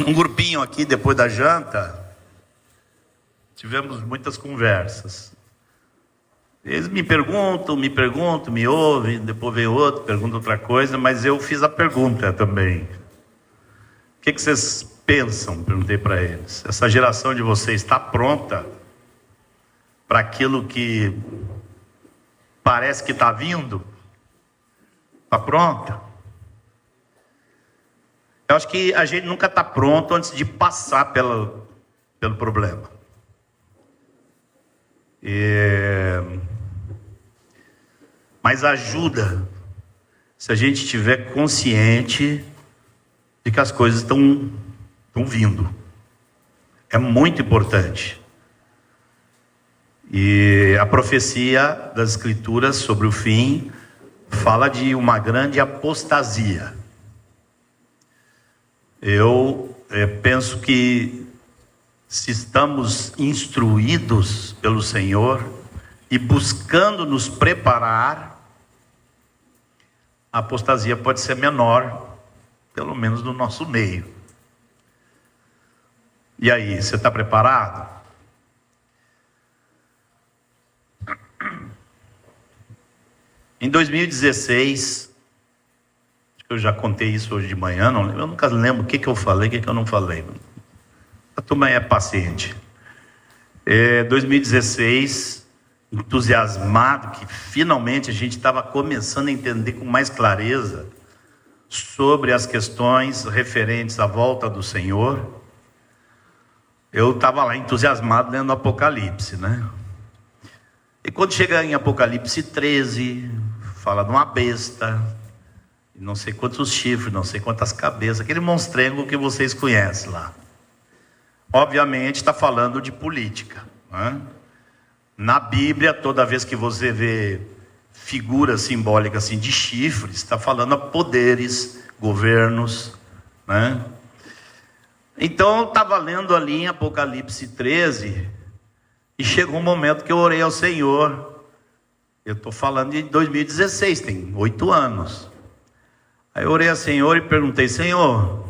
Um grupinho aqui depois da janta, tivemos muitas conversas. Eles me perguntam, me ouvem, depois vem outro, pergunta outra coisa, mas eu fiz a pergunta também. O que vocês pensam? Perguntei para eles. Essa geração de vocês está pronta para aquilo que parece que está vindo? Está pronta? Eu acho que a gente nunca está pronto antes de passar pelo problema. Mas ajuda se a gente estiver consciente de que as coisas estão vindo. É muito importante. E a profecia das Escrituras sobre o fim fala de uma grande apostasia. Eu penso que se estamos instruídos pelo Senhor e buscando nos preparar, a apostasia pode ser menor, pelo menos no nosso meio. E aí, você está preparado? Em 2016, acho que eu já contei isso hoje de manhã, eu nunca lembro o que eu falei, o que eu não falei. A turma é paciente. 2016, entusiasmado, que finalmente a gente estava começando a entender com mais clareza sobre as questões referentes à volta do Senhor. Eu estava lá entusiasmado lendo Apocalipse, né? E quando chega em Apocalipse 13, fala de uma besta, não sei quantos chifres, não sei quantas cabeças, aquele monstrengo que vocês conhecem lá. Obviamente está falando de política, né? Na Bíblia, toda vez que você vê figuras simbólicas assim de chifres, está falando a poderes, governos, né? Então eu estava lendo ali em Apocalipse 13, e chegou um momento que eu orei ao Senhor. Eu estou falando de 2016, tem 8 anos. Aí eu orei ao Senhor e perguntei: Senhor,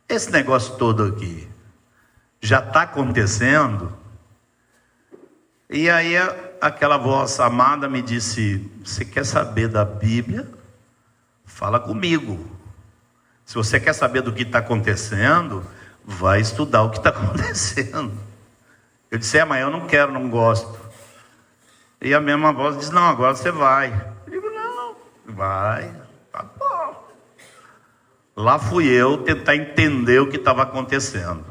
esse negócio todo aqui já está acontecendo? E aí aquela voz amada me disse: você quer saber da Bíblia? Fala comigo. Se você quer saber do que está acontecendo, vai estudar o que está acontecendo. Eu disse: mas eu não quero, não gosto. E a mesma voz disse: não, agora você vai. Eu digo: não, vai, tá bom. Lá fui eu tentar entender o que estava acontecendo.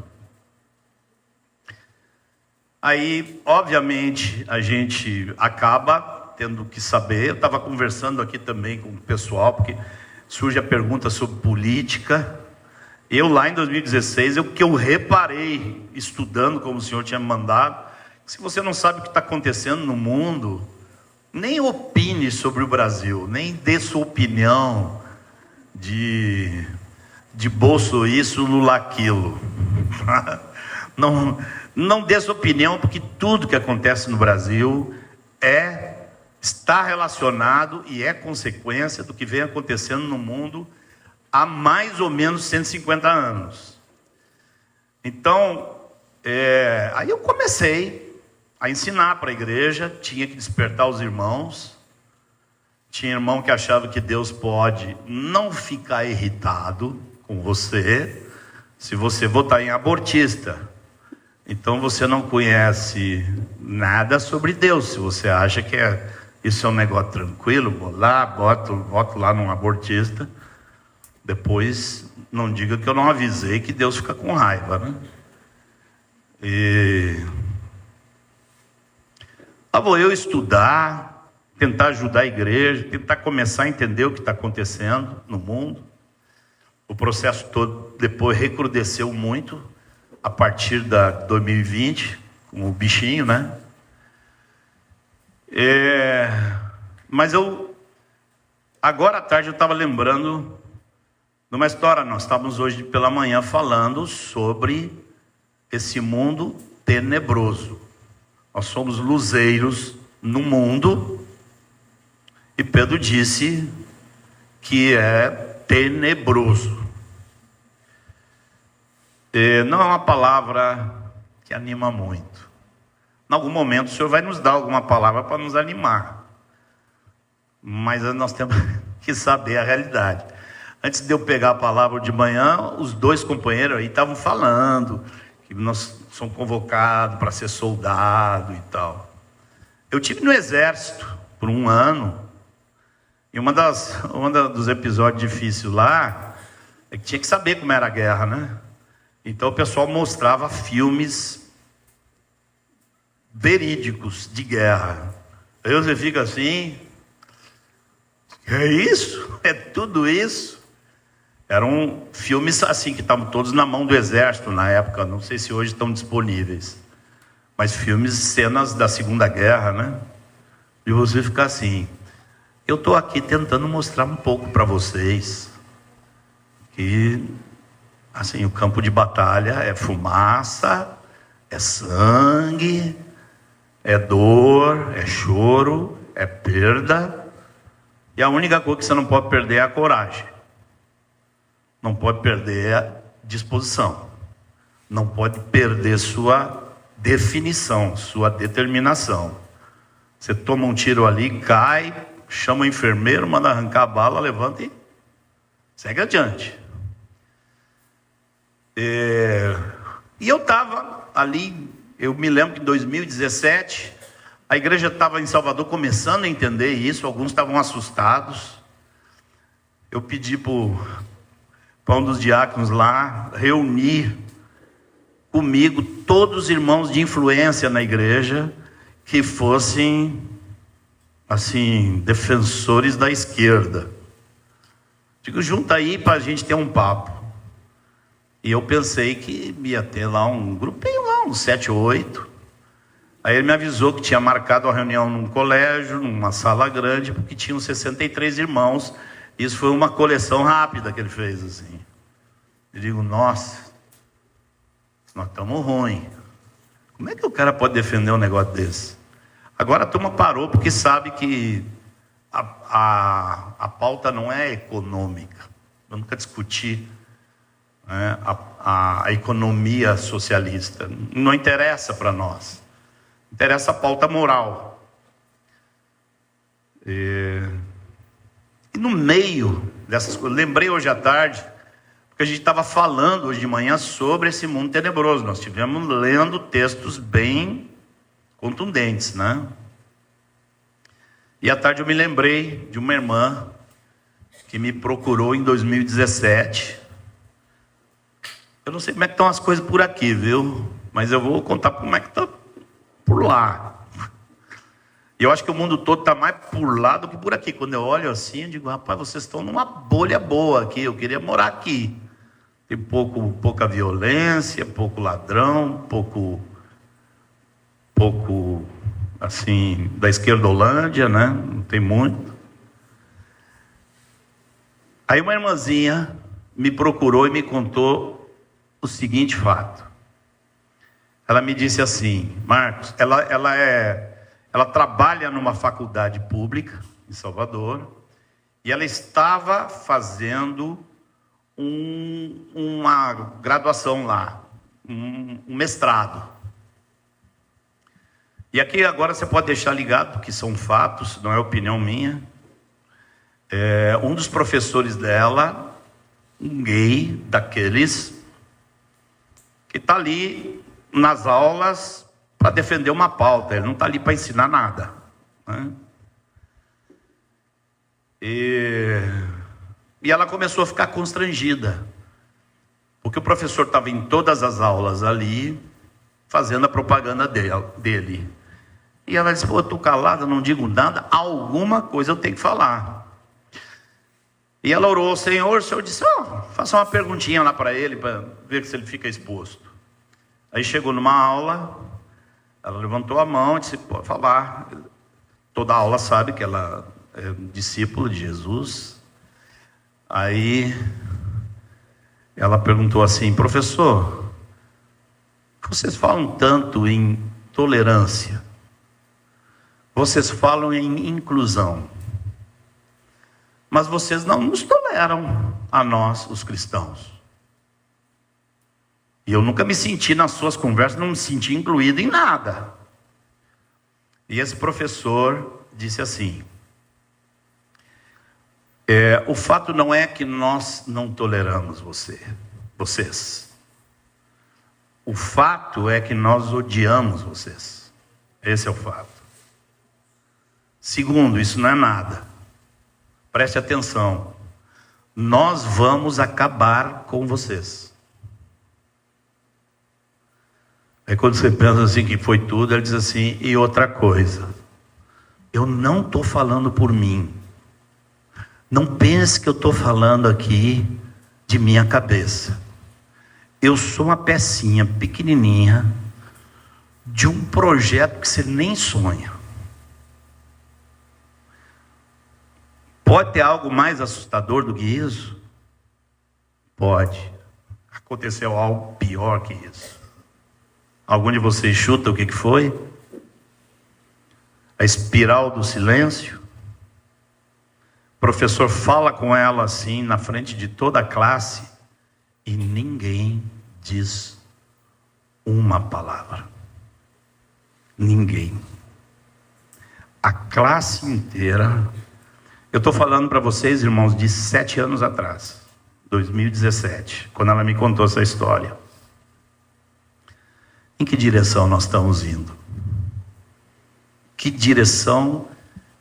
Aí, obviamente, a gente acaba tendo que saber. Eu estava conversando aqui também com o pessoal, porque surge a pergunta sobre política. Eu lá em 2016, o que eu reparei, estudando como o Senhor tinha me mandado, se você não sabe o que está acontecendo no mundo, nem opine sobre o Brasil, nem dê sua opinião de bolso isso, Lula aquilo. Não dê sua opinião, porque tudo que acontece no Brasil está relacionado e é consequência do que vem acontecendo no mundo há mais ou menos 150 anos. Então, aí eu comecei a ensinar para a igreja, tinha que despertar os irmãos. Tinha irmão que achava que Deus pode não ficar irritado com você se você votar em abortista. Então você não conhece nada sobre Deus. Se você acha que isso é um negócio tranquilo, vou lá, voto lá num abortista. Depois não diga que eu não avisei, que Deus fica com raiva, né? Lá vou eu estudar, tentar ajudar a igreja, tentar começar a entender o que está acontecendo no mundo. O processo todo depois recrudesceu muito a partir da 2020, com o bichinho, né? Mas agora à tarde eu estava lembrando de uma história. Nós estávamos hoje pela manhã falando sobre esse mundo tenebroso. Nós somos luzeiros no mundo, e Pedro disse que é tenebroso. Não é uma palavra que anima muito. Em algum momento o Senhor vai nos dar alguma palavra para nos animar. Mas nós temos que saber a realidade. Antes de eu pegar a palavra de manhã, os dois companheiros aí estavam falando que nós somos convocados para ser soldado e tal. Eu tive no exército por 1 ano. E um dos episódios difíceis lá é que tinha que saber como era a guerra, né? Então o pessoal mostrava filmes verídicos de guerra. Aí você fica assim, é isso? É tudo isso? Eram filmes assim que estavam todos na mão do exército na época, não sei se hoje estão disponíveis. Mas filmes, cenas da Segunda Guerra, né? E você fica assim, eu estou aqui tentando mostrar um pouco para vocês que assim, o campo de batalha é fumaça, é sangue, é dor, é choro, é perda. E a única coisa que você não pode perder é a coragem. Não pode perder a disposição. Não pode perder sua definição, sua determinação. Você toma um tiro ali, cai, chama o enfermeiro, manda arrancar a bala, levanta e segue adiante. E eu estava ali, eu me lembro que em 2017, a igreja estava em Salvador começando a entender isso, alguns estavam assustados. Eu pedi para um dos diáconos lá reunir comigo todos os irmãos de influência na igreja que fossem, assim, defensores da esquerda. Digo, junta aí para a gente ter um papo. E eu pensei que ia ter lá um grupinho lá, uns 7 ou 8. Aí ele me avisou que tinha marcado a reunião num colégio, numa sala grande, porque tinham 63 irmãos. Isso foi uma coleção rápida que ele fez, assim. Eu digo, nossa, nós estamos ruins. Como é que o cara pode defender um negócio desse? Agora a turma parou porque sabe que a pauta não é econômica. Eu nunca discuti a economia socialista. Não interessa para nós. Interessa a pauta moral. E no meio dessas coisas, lembrei hoje à tarde, porque a gente estava falando hoje de manhã sobre esse mundo tenebroso. Nós estivemos lendo textos bem contundentes, né? E à tarde eu me lembrei de uma irmã que me procurou em 2017. Eu não sei como é que estão as coisas por aqui, viu? Mas eu vou contar como é que está por lá. E eu acho que o mundo todo está mais por lá do que por aqui. Quando eu olho assim, eu digo, rapaz, vocês estão numa bolha boa aqui. Eu queria morar aqui. Tem pouca violência, pouco ladrão, pouco assim, da esquerdolândia, né? Não tem muito. Aí uma irmãzinha me procurou e me contou o seguinte fato. Ela me disse assim, Marcos, ela trabalha numa faculdade pública em Salvador e ela estava fazendo uma graduação lá, um mestrado. E aqui agora você pode deixar ligado, que são fatos, não é opinião minha. Um dos professores dela, um gay daqueles, que está ali nas aulas para defender uma pauta, ele não está ali para ensinar nada, né? E ela começou a ficar constrangida, porque o professor estava em todas as aulas ali, fazendo a propaganda dele. E ela disse, pô, eu estou calada, não digo nada, alguma coisa eu tenho que falar. E ela orou ao Senhor, o Senhor disse, faça uma perguntinha lá para ele, para ver se ele fica exposto. Aí chegou numa aula, ela levantou a mão e disse, pode falar. Toda aula sabe que ela é um discípulo de Jesus. Aí ela perguntou assim, professor, vocês falam tanto em tolerância, vocês falam em inclusão, mas vocês não nos toleram a nós, os cristãos. E eu nunca me senti nas suas conversas, não me senti incluído em nada. E esse professor disse assim: o fato não é que nós não toleramos vocês. O fato é que nós odiamos vocês. Esse é o fato. Segundo, isso não é nada. Preste atenção. Nós vamos acabar com vocês. Aí quando você pensa assim que foi tudo, ele diz assim: e outra coisa, eu não estou falando por mim. Não pense que eu estou falando aqui de minha cabeça. Eu sou uma pecinha pequenininha de um projeto que você nem sonha. Pode ter algo mais assustador do que isso? Pode. Aconteceu algo pior que isso. Algum de vocês chuta o que foi? A espiral do silêncio. O professor fala com ela assim, na frente de toda a classe, e ninguém diz uma palavra. Ninguém. A classe inteira. Eu estou falando para vocês, irmãos, de 7 anos atrás, 2017, quando ela me contou essa história. Em que direção nós estamos indo? Que direção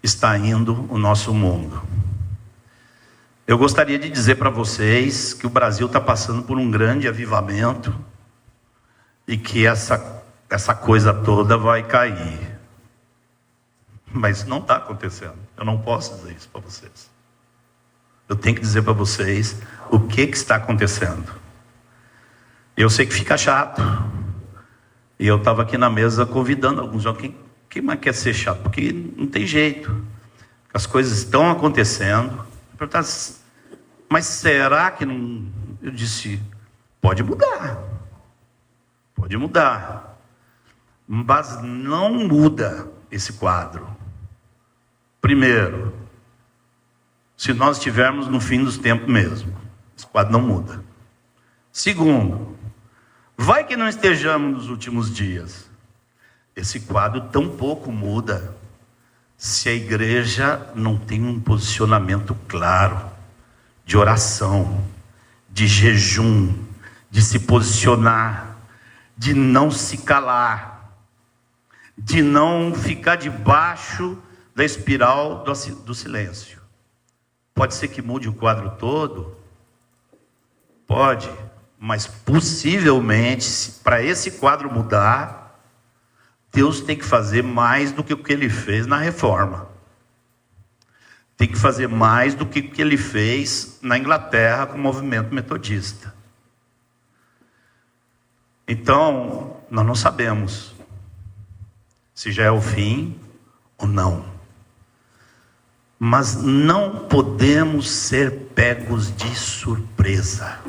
está indo o nosso mundo? Eu gostaria de dizer para vocês que o Brasil está passando por um grande avivamento e que essa coisa toda vai cair. Mas não está acontecendo. Eu não posso dizer isso para vocês. Eu tenho que dizer para vocês o que está acontecendo. Eu sei que fica chato. E eu estava aqui na mesa convidando alguns. Quem mais quer ser chato? Porque não tem jeito. As coisas estão acontecendo. Mas será que não... Eu disse, pode mudar. Pode mudar. Mas não muda esse quadro. Primeiro, se nós estivermos no fim dos tempos mesmo, esse quadro não muda. Segundo, vai que não estejamos nos últimos dias. Esse quadro tampouco muda se a igreja não tem um posicionamento claro de oração, de jejum, de se posicionar, de não se calar, de não ficar debaixo da espiral do silêncio. Pode ser que mude o quadro todo? Pode, mas possivelmente, para esse quadro mudar, Deus tem que fazer mais do que o que Ele fez na reforma. Tem que fazer mais do que o que Ele fez na Inglaterra com o movimento metodista. Então, nós não sabemos se já é o fim ou não. Mas não podemos ser pegos de surpresa.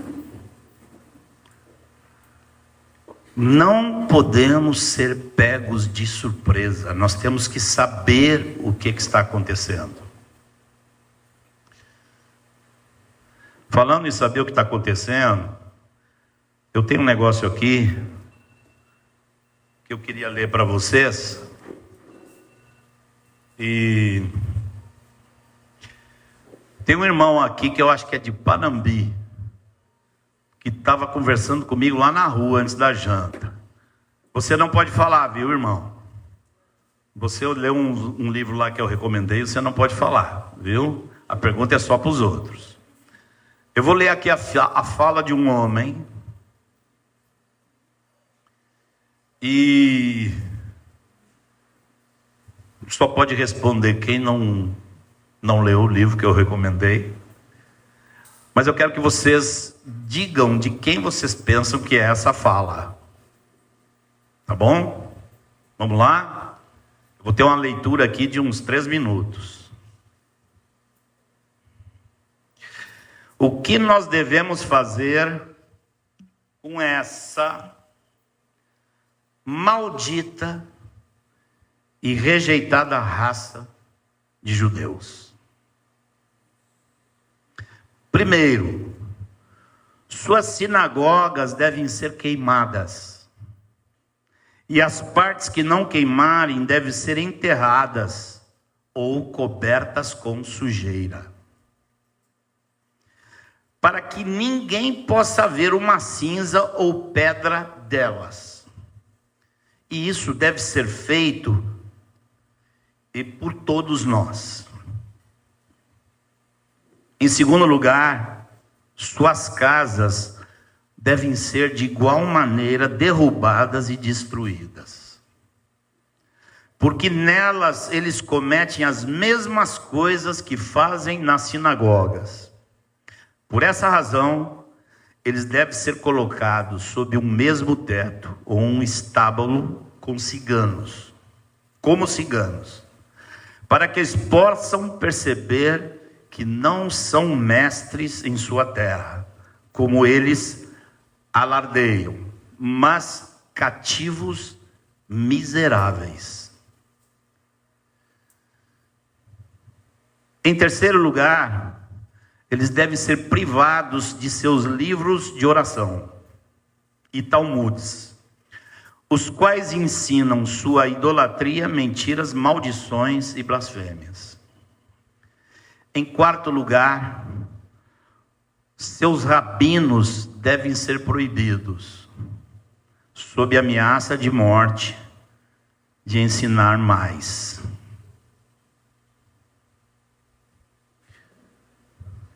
Não podemos ser pegos de surpresa. Nós temos que saber o que está acontecendo. Falando em saber o que está acontecendo, eu tenho um negócio aqui que eu queria ler para vocês. E tem um irmão aqui que eu acho que é de Panambi, que estava conversando comigo lá na rua antes da janta. Você não pode falar, viu, irmão? Você leu um livro lá que eu recomendei, você não pode falar, viu? A pergunta é só para os outros. Eu vou ler aqui a fala de um homem. E só pode responder quem não leu o livro que eu recomendei. Mas eu quero que vocês digam de quem vocês pensam que é essa fala. Tá bom? Vamos lá? Eu vou ter uma leitura aqui de uns 3 minutos. O que nós devemos fazer com essa maldita e rejeitada raça de judeus? Primeiro, Suas sinagogas devem ser queimadas, e as partes que não queimarem devem ser enterradas ou cobertas com sujeira, para que ninguém possa ver uma cinza ou pedra delas. E isso deve ser feito e por todos nós. Em segundo lugar, suas casas devem ser de igual maneira derrubadas e destruídas, porque nelas eles cometem as mesmas coisas que fazem nas sinagogas. Por essa razão, eles devem ser colocados sob um mesmo teto ou um estábulo com ciganos, como ciganos, para que eles possam perceber que não são mestres em sua terra, como eles alardeiam, mas cativos miseráveis. Em terceiro lugar, eles devem ser privados de seus livros de oração e talmudes, os quais ensinam sua idolatria, mentiras, maldições e blasfêmias. Em quarto lugar, seus rabinos devem ser proibidos, sob ameaça de morte, de ensinar mais.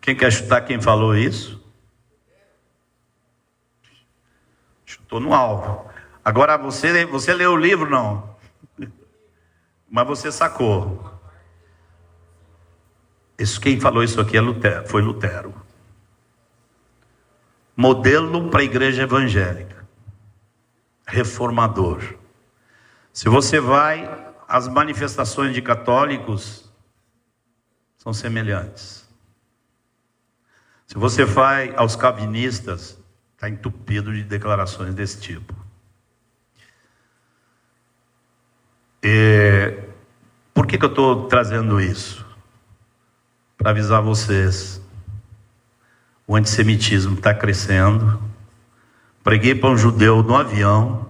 Quem quer chutar quem falou isso? Chutou no alvo. Agora você leu o livro, não? Mas você sacou. Quem falou isso aqui foi Lutero. Modelo para a igreja evangélica. Reformador. Se você vai, as manifestações de católicos são semelhantes. Se você vai aos calvinistas, está entupido de declarações desse tipo. Por que eu estou trazendo isso? Para avisar vocês. O antissemitismo está crescendo. Preguei para um judeu no avião.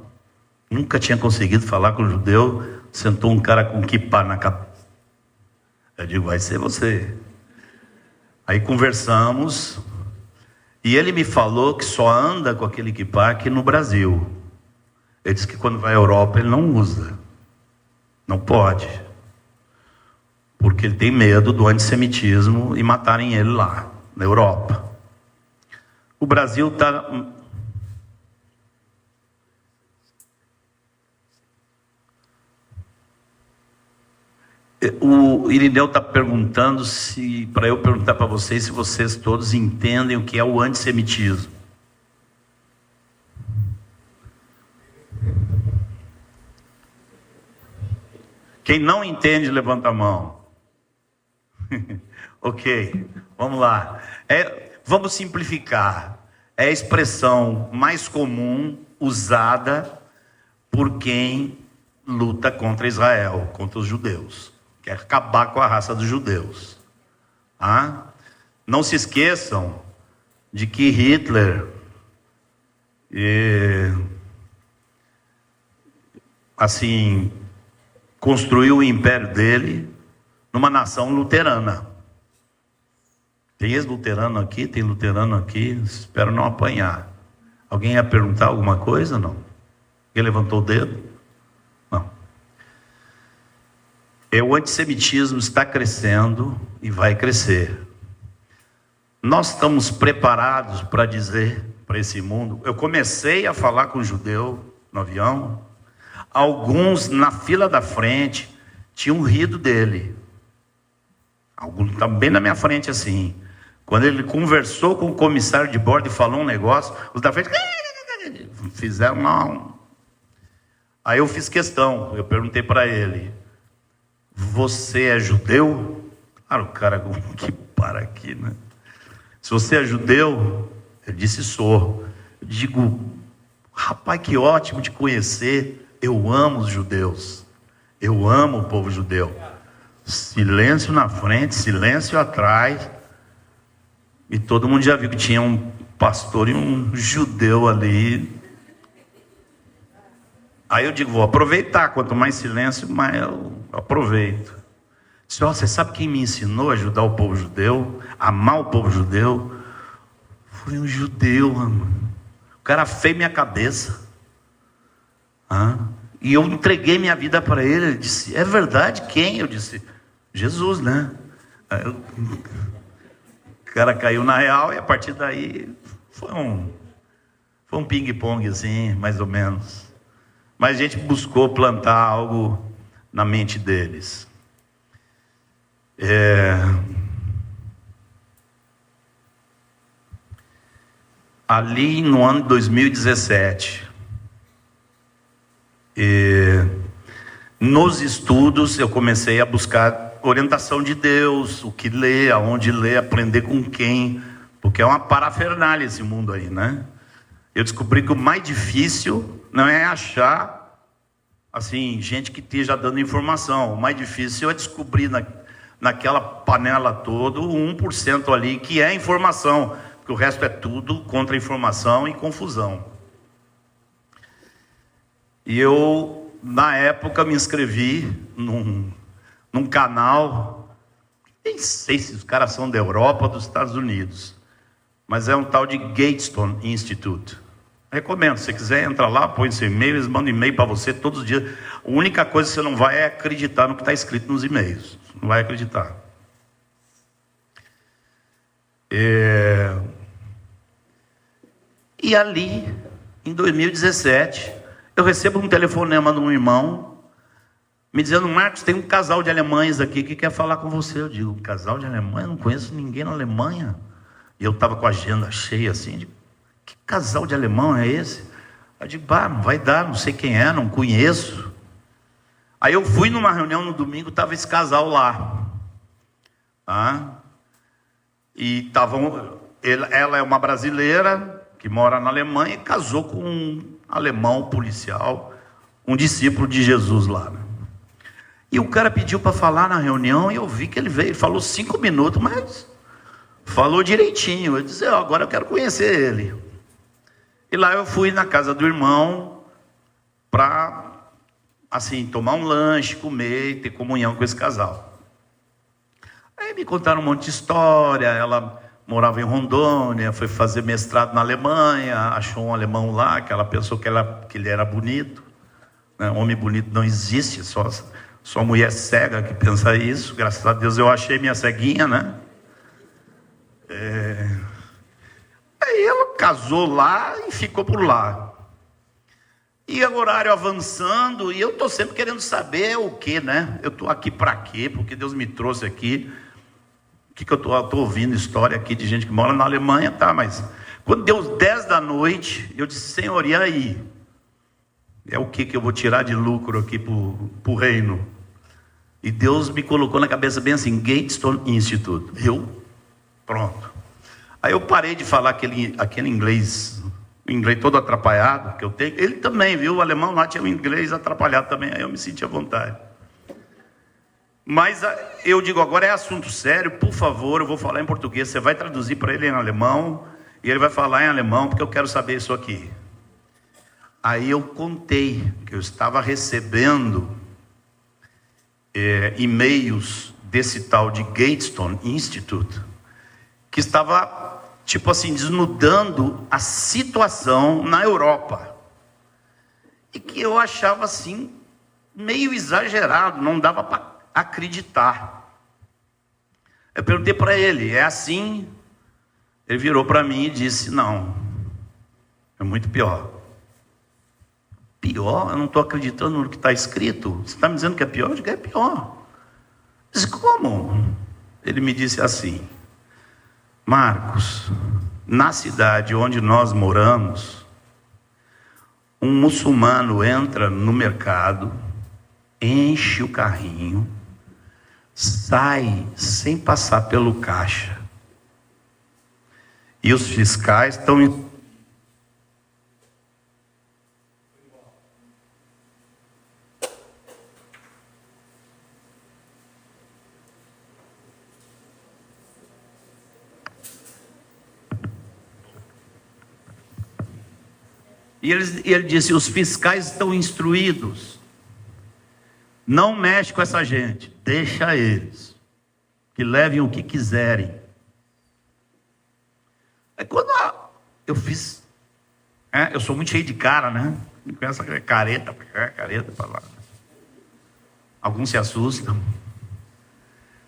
Nunca tinha conseguido falar com um judeu. Sentou um cara com kippah na cabeça. Eu digo, vai ser você. Aí conversamos, e ele me falou que só anda com aquele kippah aqui no Brasil. Ele disse que quando vai à Europa ele não usa, não pode, porque ele tem medo do antissemitismo e matarem ele lá, na Europa. O Brasil está... O Irineu está perguntando para eu perguntar para vocês se vocês todos entendem o que é o antissemitismo. Quem não entende, levanta a mão. Ok, vamos lá. Vamos simplificar. É a expressão mais comum usada por quem luta contra Israel, contra os judeus. Quer acabar com a raça dos judeus. Não se esqueçam de que Hitler construiu o império dele numa nação luterana. Tem ex-luterano aqui, tem luterano aqui, espero não apanhar. Alguém ia perguntar alguma coisa? Não? Alguém levantou o dedo? Não. O antissemitismo está crescendo e vai crescer. Nós estamos preparados para dizer para esse mundo. Eu comecei a falar com um judeu no avião. Alguns na fila da frente tinham rido dele. Alguns também na minha frente assim. Quando ele conversou com o comissário de bordo e falou um negócio, os da frente fizeram mal. Aí eu fiz questão, eu perguntei para ele: você é judeu? Claro, o cara que para aqui, né? Se você é judeu, ele disse: sou. Eu digo: rapaz, que ótimo te conhecer. Eu amo os judeus. Eu amo o povo judeu. Silêncio na frente, silêncio atrás. E todo mundo já viu que tinha pastor e um judeu ali. Aí eu digo, vou aproveitar, quanto mais silêncio, mais eu aproveito. Disse, ó, você sabe quem me ensinou a ajudar o povo judeu, a amar o povo judeu? Foi um judeu, mano. O cara fez minha cabeça. E eu entreguei minha vida para ele. Ele disse, é verdade, quem? Eu disse, Jesus, né? O cara caiu na real e a partir daí foi um ping-pong assim, mais ou menos. Mas a gente buscou plantar algo na mente deles. Ali no ano de 2017, nos estudos eu comecei a buscar orientação de Deus, o que ler, aonde ler, aprender com quem, porque é uma parafernália esse mundo aí, né? Eu descobri que o mais difícil não é achar, assim, gente que esteja dando informação. O mais difícil é descobrir naquela panela toda o 1% ali que é informação, porque o resto é tudo contra-informação e confusão. E eu, na época, me inscrevi num canal, nem sei se os caras são da Europa ou dos Estados Unidos, mas é um tal de Gatestone Institute. Recomendo, se você quiser, entra lá, põe seu e-mail, eles mandam e-mail para você todos os dias. A única coisa que você não vai é acreditar no que está escrito nos e-mails. Não vai acreditar. E ali, em 2017, eu recebo um telefonema de um irmão, me dizendo, Marcos, tem um casal de alemães aqui que quer falar com você. Eu digo, um casal de alemães? Eu não conheço ninguém na Alemanha. E eu estava com a agenda cheia assim, que casal de alemão é esse? Eu digo, não vai dar, não sei quem é, não conheço. Aí eu fui numa reunião no domingo, estava esse casal lá. E ela é uma brasileira que mora na Alemanha e casou com um alemão policial, um discípulo de Jesus lá, né? E o cara pediu para falar na reunião e eu vi que ele veio, falou 5 minutos, mas falou direitinho. Eu disse, agora eu quero conhecer ele. E lá eu fui na casa do irmão para, assim, tomar um lanche, comer e ter comunhão com esse casal. Aí me contaram um monte de história. Ela morava em Rondônia, foi fazer mestrado na Alemanha, achou um alemão lá, que ela pensou que ele era bonito, né? Homem bonito não existe, só mulher cega que pensa isso. Graças a Deus eu achei minha ceguinha, né? Aí ela casou lá e ficou por lá. E o horário avançando, e eu estou sempre querendo saber o que, né? Eu estou aqui para quê? Porque Deus me trouxe aqui. O que eu estou ouvindo história aqui de gente que mora na Alemanha, tá? Mas quando deu 10 da noite, eu disse, Senhor, e aí? É o que eu vou tirar de lucro aqui para o reino? E Deus me colocou na cabeça bem assim, Gatestone Institute. Pronto. Aí eu parei de falar aquele inglês todo atrapalhado que eu tenho. Ele também, viu? O alemão lá tinha um inglês atrapalhado também. Aí eu me senti à vontade. Mas eu digo, agora é assunto sério, por favor, eu vou falar em português. Você vai traduzir para ele em alemão e ele vai falar em alemão, porque eu quero saber isso aqui. Aí eu contei que eu estava recebendo e-mails desse tal de Gatestone Institute, que estava, tipo assim, desnudando a situação na Europa. E que eu achava, assim, meio exagerado, não dava para acreditar. Eu perguntei para ele, é assim? Ele virou para mim e disse, não, é muito pior. Pior? Eu não estou acreditando no que está escrito. Você está me dizendo que é pior? Eu digo, é pior. Eu disse, como? Ele me disse assim, Marcos, na cidade onde nós moramos, um muçulmano entra no mercado, enche o carrinho, sai sem passar pelo caixa. E os fiscais estão E ele disse: os fiscais estão instruídos, não mexe com essa gente, deixa eles, que levem o que quiserem. Aí quando eu fiz, eu sou muito cheio de cara, né? Com essa careta para lá. Alguns se assustam.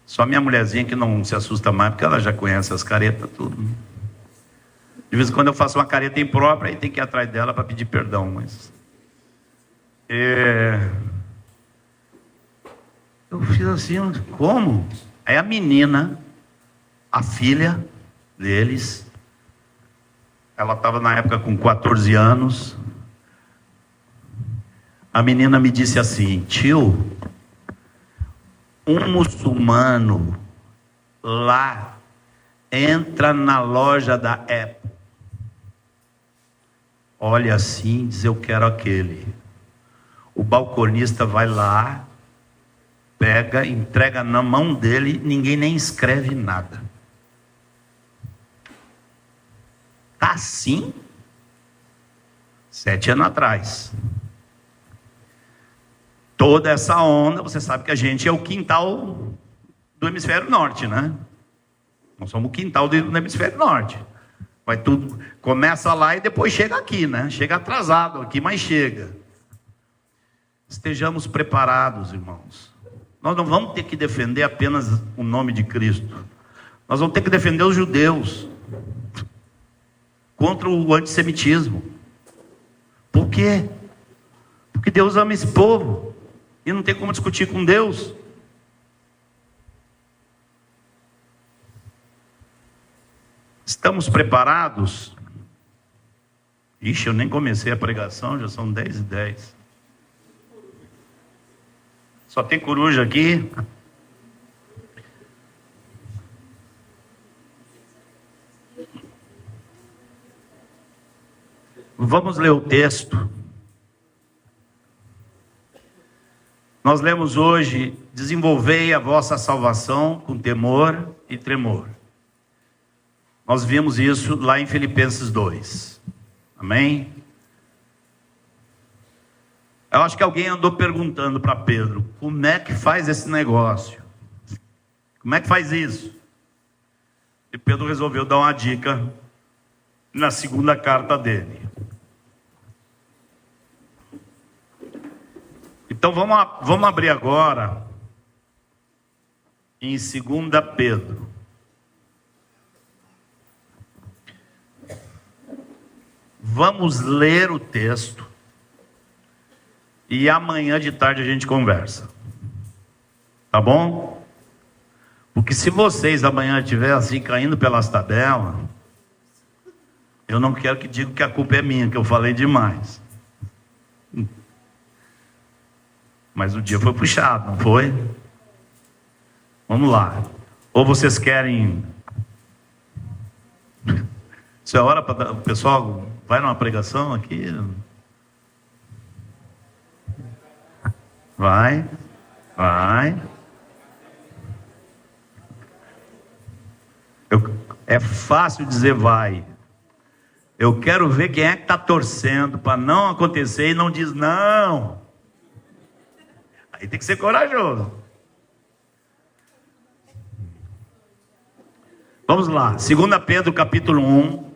Só minha mulherzinha que não se assusta mais, porque ela já conhece as caretas, tudo. De vez em quando eu faço uma careta imprópria e tem que ir atrás dela para pedir perdão, mas... eu fiz assim, como? Aí a menina, a filha deles, ela estava na época com 14 anos, a menina me disse assim: tio, um muçulmano lá entra na loja da Apple, olha assim, diz: eu quero aquele. O balconista vai lá, pega, entrega na mão dele, ninguém nem escreve nada. Tá assim? 7 anos atrás. Toda essa onda, você sabe que a gente é o quintal do hemisfério norte, né? Nós somos o quintal do hemisfério norte. Vai tudo, começa lá e depois chega aqui, né? Chega atrasado aqui, mas chega. Estejamos preparados, irmãos. Nós não vamos ter que defender apenas o nome de Cristo. Nós vamos ter que defender os judeus contra o antissemitismo. Por quê? Porque Deus ama esse povo. E não tem como discutir com Deus. Estamos preparados? Ixi, eu nem comecei a pregação, já são 10h10. Só tem coruja aqui. Vamos ler o texto. Nós lemos hoje: desenvolvei a vossa salvação com temor e tremor. Nós vimos isso lá em Filipenses 2. Amém? Eu acho que alguém andou perguntando para Pedro: como é que faz esse negócio? Como é que faz isso? E Pedro resolveu dar uma dica na segunda carta dele. Então vamos abrir agora em 2 Pedro. Vamos ler o texto e amanhã de tarde a gente conversa. Tá bom? Porque se vocês amanhã estiverem assim caindo pelas tabelas, eu não quero que digam que a culpa é minha, que eu falei demais. Mas o dia foi puxado, não foi? Vamos lá. Ou vocês querem... Isso é hora para o pessoal vai numa pregação aqui? Vai. É fácil dizer vai. Eu quero ver quem é que está torcendo para não acontecer e não diz não. Aí tem que ser corajoso. Vamos lá, 2 Pedro capítulo 1.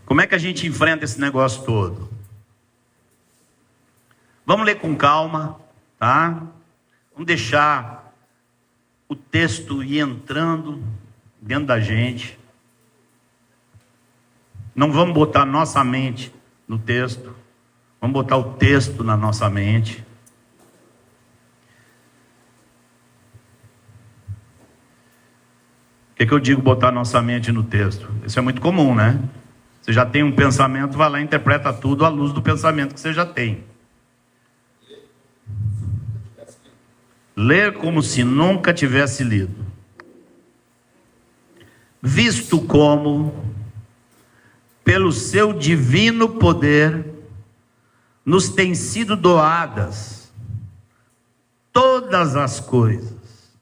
Como é que a gente enfrenta esse negócio todo? Vamos ler com calma, tá? Vamos deixar o texto ir entrando dentro da gente. Não vamos botar nossa mente no texto. Vamos botar o texto na nossa mente. O que eu digo botar nossa mente no texto? Isso é muito comum, né? Você já tem um pensamento, vai lá e interpreta tudo à luz do pensamento que você já tem. Ler como se nunca tivesse lido. Visto como, pelo seu divino poder, nos têm sido doadas todas as coisas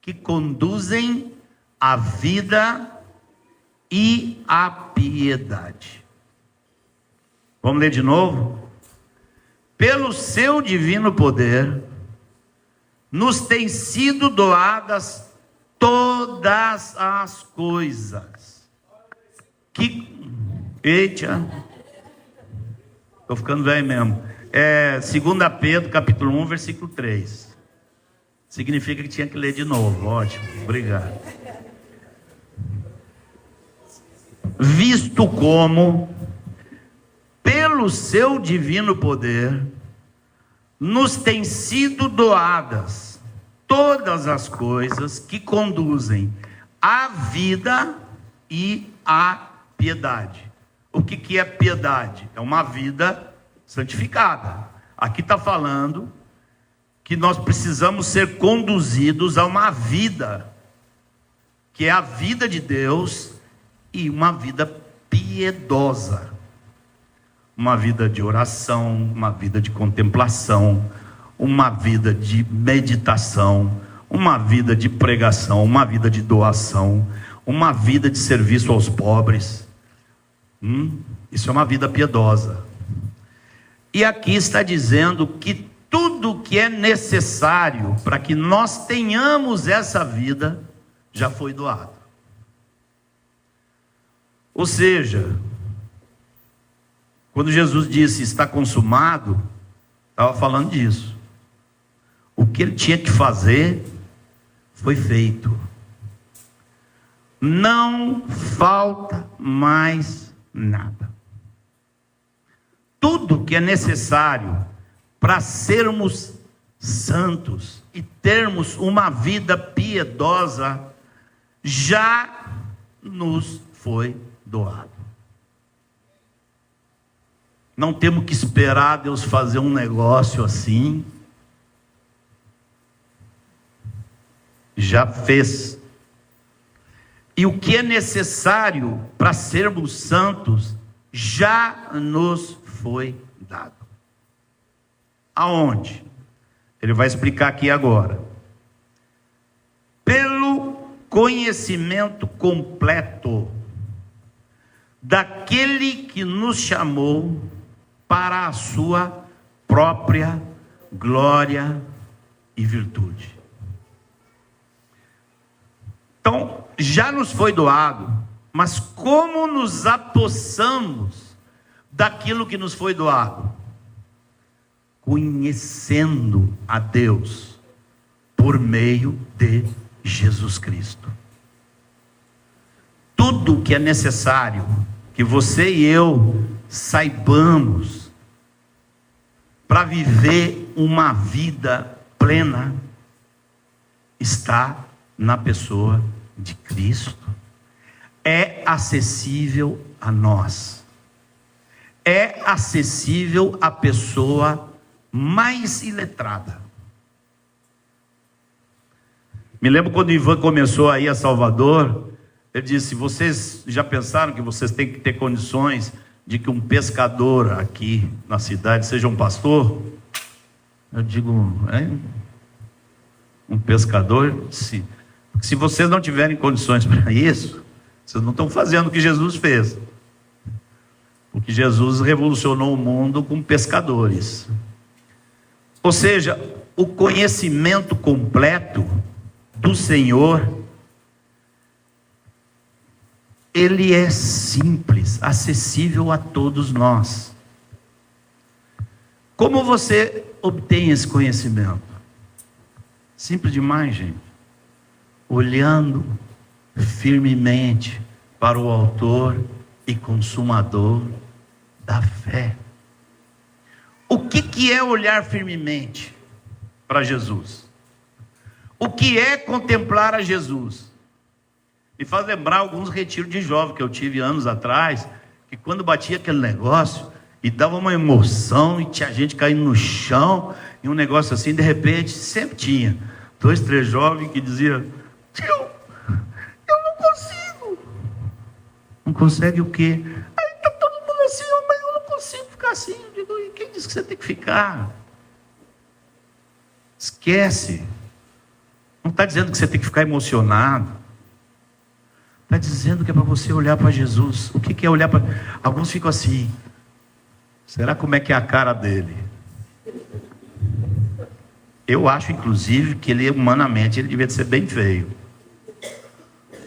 que conduzem à vida e à piedade. Vamos ler de novo? Pelo seu divino poder, nos têm sido doadas todas as coisas. Eita, estou ficando velho mesmo. 2 Pedro, capítulo 1, versículo 3. Significa que tinha que ler de novo. Ótimo, obrigado. Visto como, pelo seu divino poder, nos têm sido doadas todas as coisas que conduzem à vida e à piedade. O que é piedade? É uma vida santificada. Aqui está falando que nós precisamos ser conduzidos a uma vida, que é a vida de Deus, e uma vida piedosa. Uma vida de oração, uma vida de contemplação, uma vida de meditação, uma vida de pregação, uma vida de doação, uma vida de serviço aos pobres. Isso é uma vida piedosa. E aqui está dizendo que tudo que é necessário para que nós tenhamos essa vida já foi doado. Ou seja, quando Jesus disse está consumado, estava falando disso. O que ele tinha que fazer foi feito. Não falta mais nada. Tudo que é necessário para sermos santos e termos uma vida piedosa já nos foi doado. Não temos que esperar Deus fazer um negócio assim. Já fez. E o que é necessário para sermos santos já nos foi dado. Aonde? Ele vai explicar aqui agora. Pelo conhecimento completo daquele que nos chamou para a sua própria glória e virtude. Então, já nos foi doado, mas como nos apossamos daquilo que nos foi doado? Conhecendo a Deus por meio de Jesus Cristo. Tudo que é necessário que você e eu saibamos para viver uma vida plena está na pessoa de Cristo. É acessível a nós. É acessível à pessoa mais iletrada. Me lembro quando o Ivan começou a ir a Salvador, ele disse: vocês já pensaram que vocês têm que ter condições de que um pescador aqui na cidade seja um pastor? Eu digo, um pescador? Se vocês não tiverem condições para isso, vocês não estão fazendo o que Jesus fez. Porque Jesus revolucionou o mundo com pescadores. Ou seja, o conhecimento completo do Senhor, ele é simples, acessível a todos nós. Como você obtém esse conhecimento? Simples demais, gente. Olhando firmemente para o autor e consumador da fé. O que é olhar firmemente para Jesus? O que é contemplar a Jesus? Me faz lembrar alguns retiros de jovem que eu tive anos atrás, que quando batia aquele negócio e dava uma emoção e tinha gente caindo no chão e um negócio assim, de repente sempre tinha 2, 3 jovens que diziam: tio, eu não consigo. Não consegue o quê? Aí está todo mundo assim, mas eu não consigo ficar assim. Eu digo: e quem disse que você tem que ficar? Esquece. Não está dizendo que você tem que ficar emocionado. Está dizendo que é para você olhar para Jesus. O que é olhar para... Alguns ficam assim. Será como é que é a cara dele? Eu acho, inclusive, que ele humanamente ele devia ser bem feio.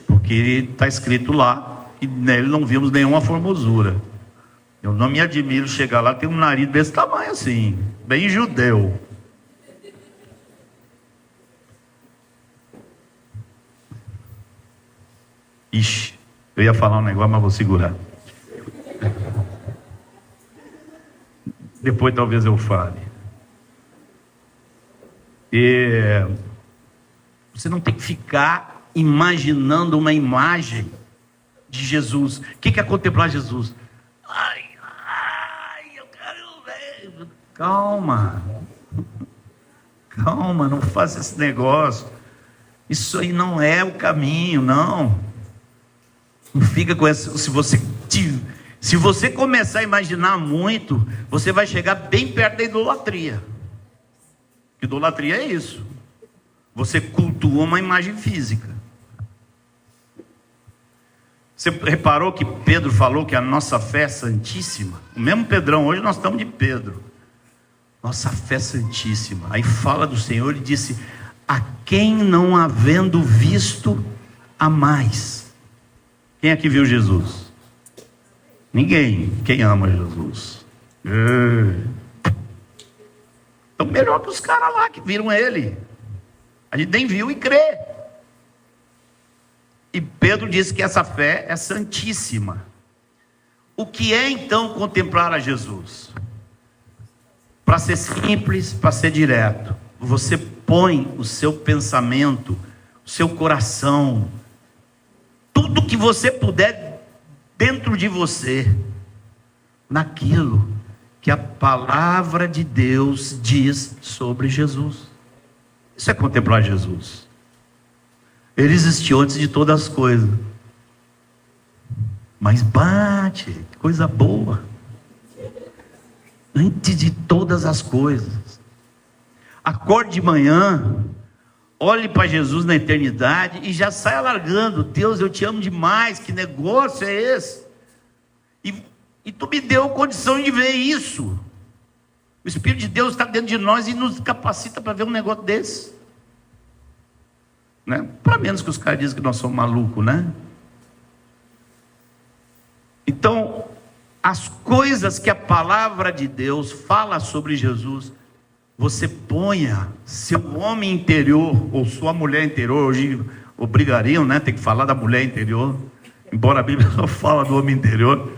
Porque está escrito lá e nele não vimos nenhuma formosura. Eu não me admiro chegar lá, tem um nariz desse tamanho assim, bem judeu. Ixi, eu ia falar um negócio, mas vou segurar. Depois talvez eu fale. Você não tem que ficar imaginando uma imagem de Jesus. O que é contemplar Jesus? Ai, eu quero ver. Calma, não faça esse negócio. Isso aí não é o caminho, não. Não fica com essa. Se você começar a imaginar muito, você vai chegar bem perto da idolatria. Idolatria é isso. Você cultua uma imagem física. Você reparou que Pedro falou que a nossa fé é santíssima? O mesmo Pedrão, hoje nós estamos de Pedro. Nossa fé é santíssima. Aí fala do Senhor e disse: a quem não havendo visto, a mais. Quem aqui viu Jesus? Ninguém. Quem ama Jesus? Então melhor que os caras lá que viram ele. A gente nem viu e crê. E Pedro disse que essa fé é santíssima. O que é então contemplar a Jesus? Para ser simples, para ser direto, você põe o seu pensamento, o seu coração, tudo que você puder dentro de você, naquilo que a palavra de Deus diz sobre Jesus. Isso é contemplar Jesus. Ele existiu antes de todas as coisas. Mas bate, que coisa boa. Antes de todas as coisas. Acorde de manhã, olhe para Jesus na eternidade e já saia largando. Deus, eu te amo demais, que negócio é esse? E tu me deu condição de ver isso. O Espírito de Deus está dentro de nós e nos capacita para ver um negócio desse. Né? Para menos que os caras dizem que nós somos malucos, né? Então, as coisas que a palavra de Deus fala sobre Jesus, você ponha seu homem interior, ou sua mulher interior. Hoje obrigariam, né? Tem que falar da mulher interior, embora a Bíblia só fala do homem interior.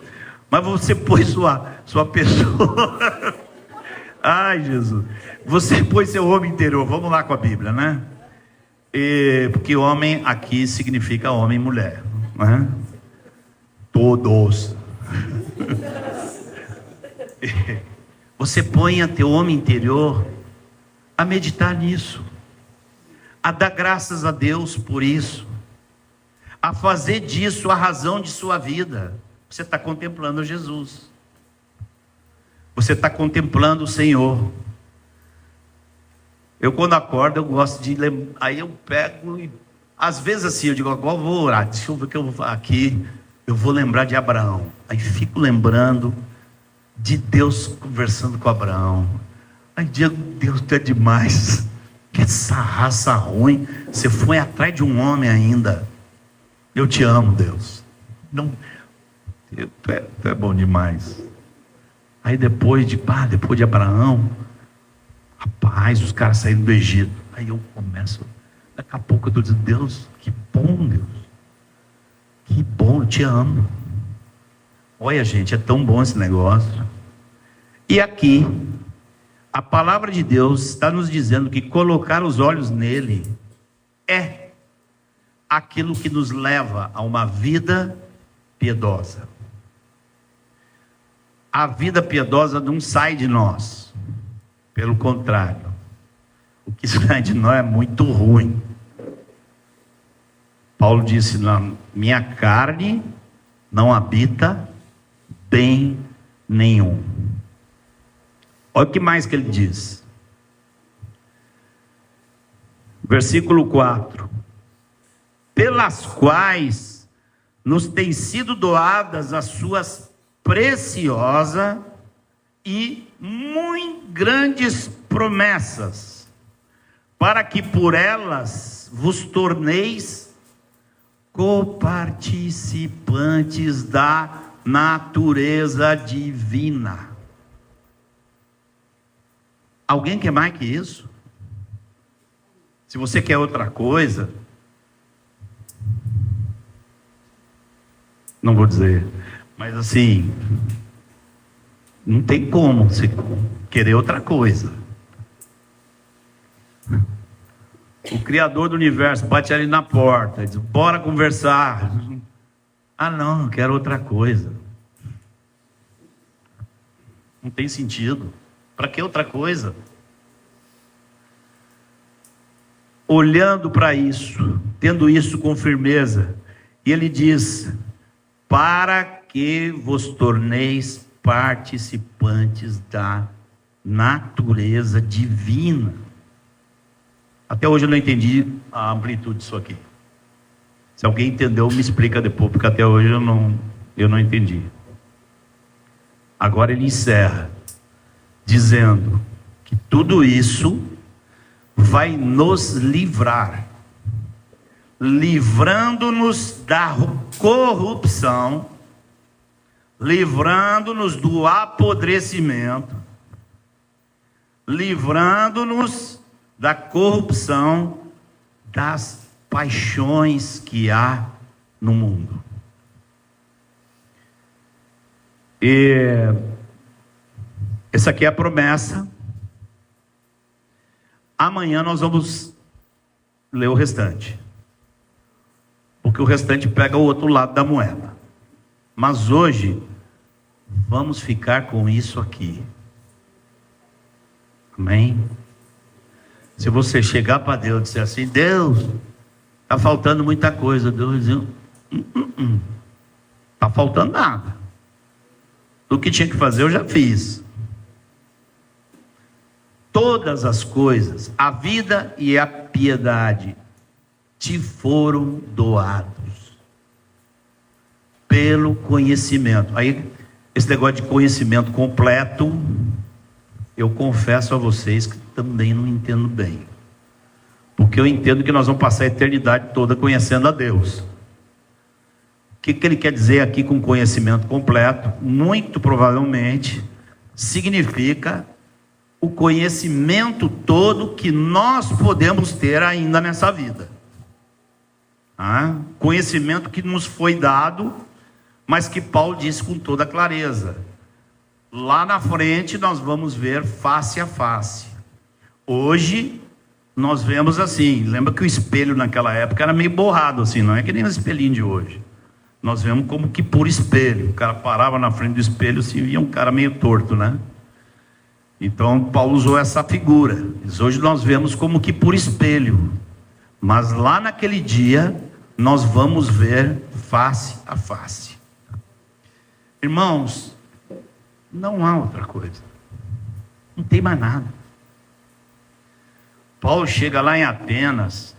Mas você põe sua pessoa. Ai, Jesus. Você põe seu homem interior. Vamos lá com a Bíblia, né? Porque homem aqui significa homem e mulher, né? Todos. Você põe teu homem interior a meditar nisso, a dar graças a Deus por isso, a fazer disso a razão de sua vida. Você está contemplando Jesus, você está contemplando o Senhor. Eu quando acordo, eu gosto de lembrar, aí eu pego e, às vezes assim, eu digo, agora eu vou orar, deixa eu ver o que eu vou aqui, eu vou lembrar de Abraão. Aí fico lembrando de Deus conversando com Abraão. Aí digo, Deus, tu é demais, que essa raça ruim, você foi atrás de um homem ainda. Eu te amo, Deus. Não, tu é bom demais. Aí depois de Abraão, rapaz, os caras saíram do Egito. Aí eu começo, daqui a pouco eu estou dizendo, Deus, que bom, Deus. Que bom, eu te amo. Olha, gente, é tão bom esse negócio. E aqui, a palavra de Deus está nos dizendo que colocar os olhos nele é aquilo que nos leva a uma vida piedosa. A vida piedosa não sai de nós. Pelo contrário, o que sai de nós é muito ruim. Paulo disse, na minha carne não habita bem nenhum. Olha o que mais que ele diz. Versículo 4: pelas quais nos têm sido doadas as suas preciosas e muito grandes promessas, para que por elas vos torneis coparticipantes da natureza divina. Alguém quer mais que isso? Se você quer outra coisa, não vou dizer, mas assim, não tem como você querer outra coisa. O Criador do universo bate ali na porta, diz: bora conversar. Ah, não, eu quero outra coisa. Não tem sentido. Para que outra coisa? Olhando para isso, tendo isso com firmeza, e ele diz: para que vos torneis participantes da natureza divina. Até hoje eu não entendi a amplitude disso aqui. Se alguém entendeu, me explica depois, porque até hoje eu não entendi. Agora ele encerra dizendo que tudo isso vai nos livrar, livrando-nos da corrupção, livrando-nos do apodrecimento, livrando-nos da corrupção das paixões que há no mundo. E essa aqui é a promessa. Amanhã nós vamos ler o restante, porque o restante pega o outro lado da moeda. Mas hoje vamos ficar com isso aqui. Amém? Se você chegar para Deus e disser assim: Deus, está faltando muita coisa. Deus diz: está faltando nada. O que tinha que fazer eu já fiz. Todas as coisas, a vida e a piedade, te foram doados pelo conhecimento. Aí, esse negócio de conhecimento completo, eu confesso a vocês que também não entendo bem. Porque eu entendo que nós vamos passar a eternidade toda conhecendo a Deus. O que ele quer dizer aqui com conhecimento completo? Muito provavelmente significa o conhecimento todo que nós podemos ter ainda nessa vida. Conhecimento que nos foi dado, mas que Paulo disse com toda clareza: lá na frente nós vamos ver face a face. Hoje nós vemos assim. Lembra que o espelho naquela época era meio borrado assim, não é que nem o espelhinho de hoje. Nós vemos como que por espelho. O cara parava na frente do espelho e via um cara meio torto, né? Então Paulo usou essa figura. Hoje nós vemos como que por espelho, mas lá naquele dia nós vamos ver face a face. Irmãos, não há outra coisa, não tem mais nada. Paulo chega lá em Atenas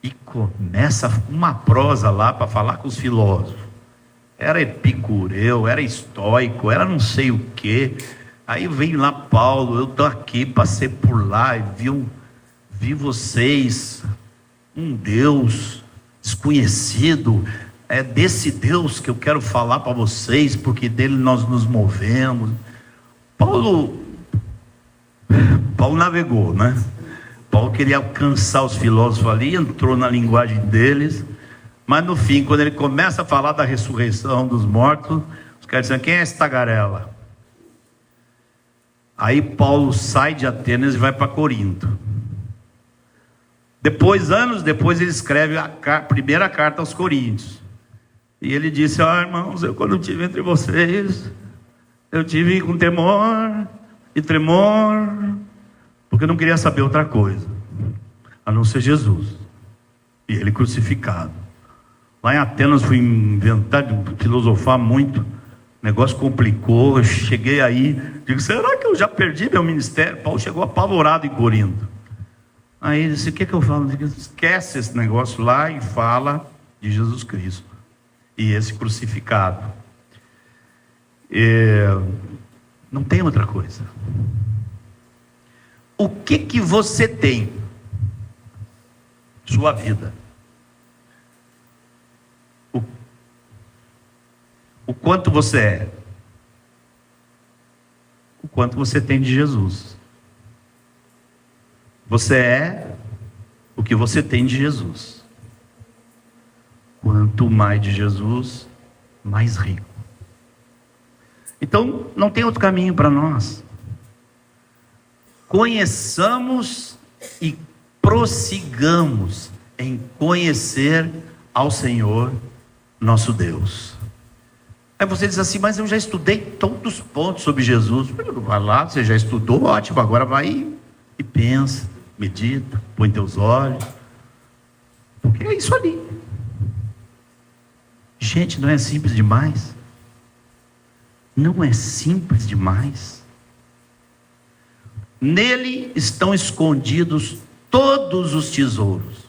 e começa uma prosa lá para falar com os filósofos. Era epicureu, era estoico, era não sei o que. Aí vem lá Paulo: eu estou aqui, passei por lá e vi vocês, um Deus desconhecido. É desse Deus que eu quero falar para vocês, porque dele nós nos movemos. Paulo navegou, né? Paulo queria alcançar os filósofos ali, entrou na linguagem deles, mas no fim, quando ele começa a falar da ressurreição dos mortos, os caras dizem: quem é esse tagarela? Aí Paulo sai de Atenas e vai para Corinto. Depois, anos depois, ele escreve a primeira carta aos Coríntios. E ele disse: irmãos, quando estive entre vocês, eu tive com temor e tremor, porque eu não queria saber outra coisa, a não ser Jesus e ele crucificado. Lá em Atenas fui inventar, filosofar muito. O negócio complicou, eu cheguei aí, digo: será que eu já perdi meu ministério? Paulo chegou apavorado em Corinto. Aí ele disse: o que é que eu falo? Esquece esse negócio lá e fala de Jesus Cristo e esse crucificado. Não tem outra coisa. O que você tem? Sua vida. O quanto você é? O quanto você tem de Jesus. Você é o que você tem de Jesus. Quanto mais de Jesus, mais rico. Então, não tem outro caminho para nós. Conheçamos e prossigamos em conhecer ao Senhor nosso Deus. Aí você diz assim: mas eu já estudei todos os pontos sobre Jesus. Vai lá, você já estudou, ótimo, agora vai e pensa, medita, põe teus olhos, porque é isso ali. Gente, não é simples demais? Não é simples demais? Nele estão escondidos todos os tesouros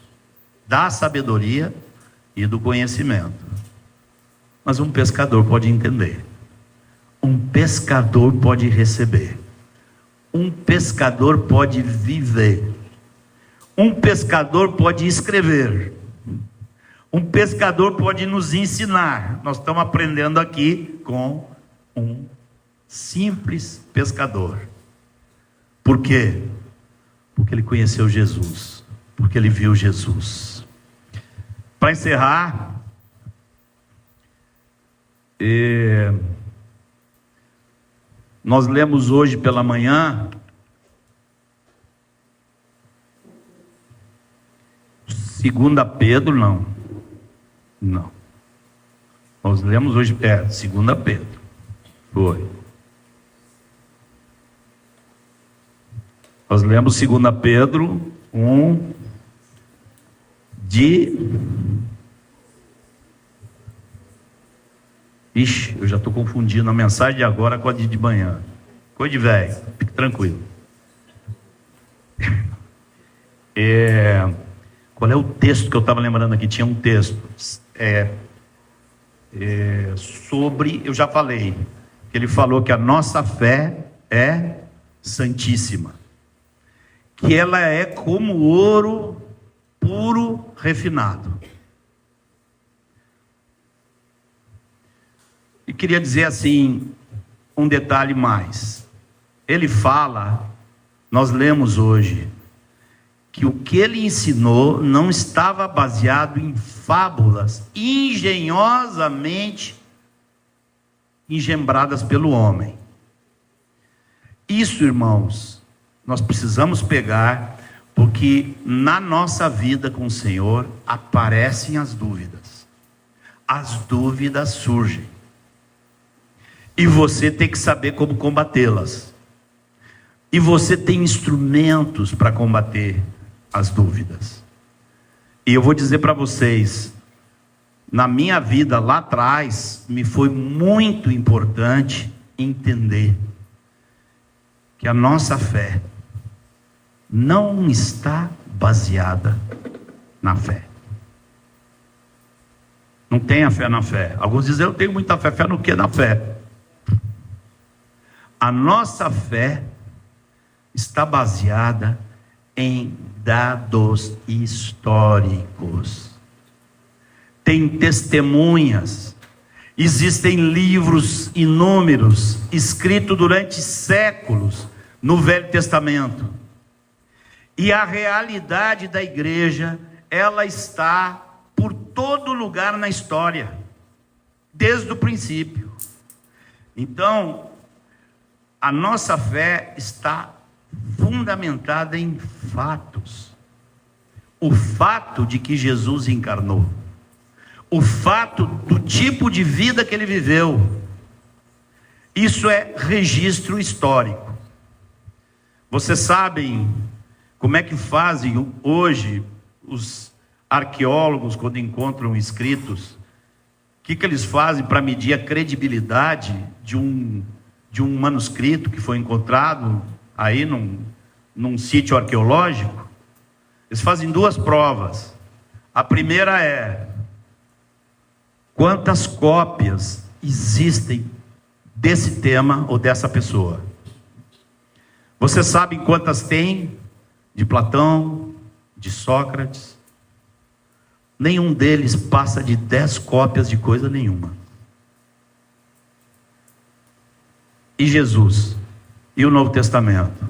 da sabedoria e do conhecimento. Mas um pescador pode entender, um pescador pode receber, um pescador pode viver, um pescador pode escrever, um pescador pode nos ensinar. Nós estamos aprendendo aqui com um simples pescador. Por quê? Porque ele conheceu Jesus, porque ele viu Jesus. Para encerrar, nós lemos hoje pela manhã Segunda Pedro, não. Nós lemos hoje, Segunda Pedro. Foi. Nós lemos 2 Pedro 1, Ixi, eu já estou confundindo a mensagem de agora com a de manhã. Coisa de velho, fique tranquilo. Qual é o texto que eu estava lembrando aqui? Tinha um texto sobre, eu já falei, que ele falou que a nossa fé é santíssima, que ela é como ouro puro refinado. E queria dizer assim, um detalhe mais. Ele fala, nós lemos hoje, que o que ele ensinou não estava baseado em fábulas engenhosamente engembradas pelo homem. Isso, irmãos, nós precisamos pegar, porque na nossa vida com o Senhor aparecem as dúvidas. As dúvidas surgem. E você tem que saber como combatê-las. E você tem instrumentos para combater as dúvidas. E eu vou dizer para vocês, na minha vida lá atrás, me foi muito importante entender que a nossa fé não está baseada na fé. Não tenha fé na fé. Alguns dizem: eu tenho muita fé. Fé no que? Na fé. A nossa fé está baseada em dados históricos. Tem testemunhas. Existem livros inúmeros, escritos durante séculos no Velho Testamento. E a realidade da igreja, ela está por todo lugar na história, desde o princípio. Então, a nossa fé está fundamentada em fatos. O fato de que Jesus encarnou, o fato do tipo de vida que ele viveu, isso é registro histórico. Vocês sabem como é que fazem hoje os arqueólogos quando encontram escritos? O que eles fazem para medir a credibilidade de um manuscrito que foi encontrado aí num sítio arqueológico? Eles fazem duas provas. A primeira é: quantas cópias existem desse tema ou dessa pessoa? Você sabe quantas tem de Platão, de Sócrates? Nenhum deles passa de 10 cópias de coisa nenhuma. E Jesus? E o Novo Testamento?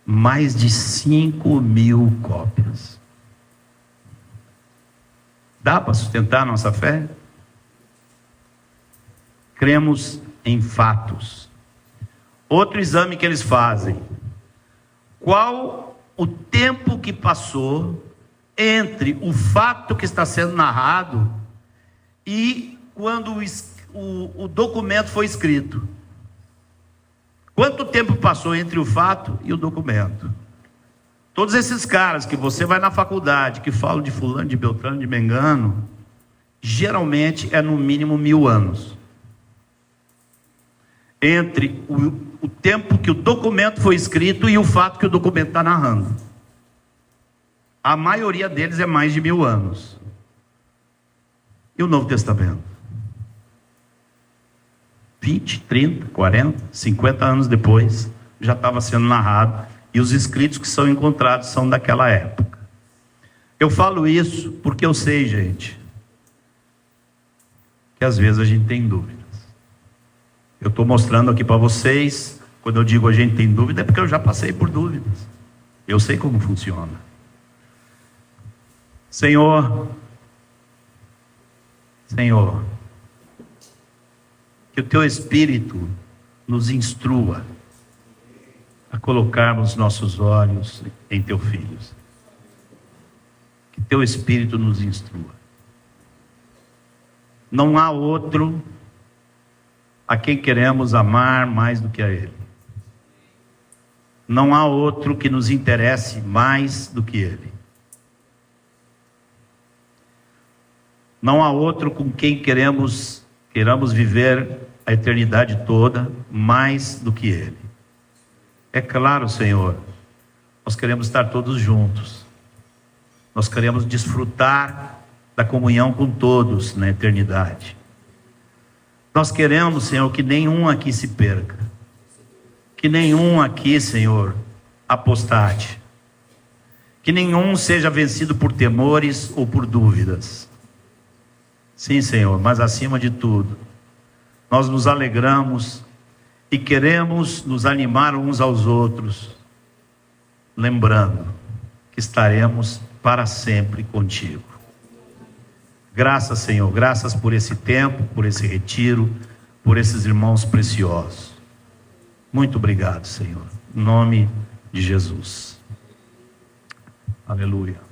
Mais de 5.000 cópias. Dá para sustentar a nossa fé? Cremos em fatos. Outro exame que eles fazem: qual o tempo que passou entre o fato que está sendo narrado e quando o documento foi escrito? Quanto tempo passou entre o fato e o documento? Todos esses caras que você vai na faculdade, que falam de fulano, de beltrano, de mengano, geralmente é no mínimo 1000 anos. Entre o tempo que o documento foi escrito e o fato que o documento está narrando. A maioria deles é mais de 1000 anos. E o Novo Testamento? 20, 30, 40, 50 anos depois, já estava sendo narrado. E os escritos que são encontrados são daquela época. Eu falo isso porque eu sei, gente, que às vezes a gente tem dúvidas. Eu estou mostrando aqui para vocês, quando eu digo a gente tem dúvida, é porque eu já passei por dúvidas. Eu sei como funciona. Senhor, que o Teu Espírito nos instrua a colocarmos nossos olhos em Teu Filho. Que Teu Espírito nos instrua. Não há outro a quem queremos amar mais do que a Ele. Não há outro que nos interesse mais do que Ele. Não há outro com quem queiramos viver a eternidade toda mais do que Ele. É claro, Senhor, nós queremos estar todos juntos. Nós queremos desfrutar da comunhão com todos na eternidade. Nós queremos, Senhor, que nenhum aqui se perca. Que nenhum aqui, Senhor, apostate. Que nenhum seja vencido por temores ou por dúvidas. Sim, Senhor, mas acima de tudo, nós nos alegramos e queremos nos animar uns aos outros, lembrando que estaremos para sempre contigo. Graças, Senhor, graças por esse tempo, por esse retiro, por esses irmãos preciosos. Muito obrigado, Senhor, em nome de Jesus. Aleluia.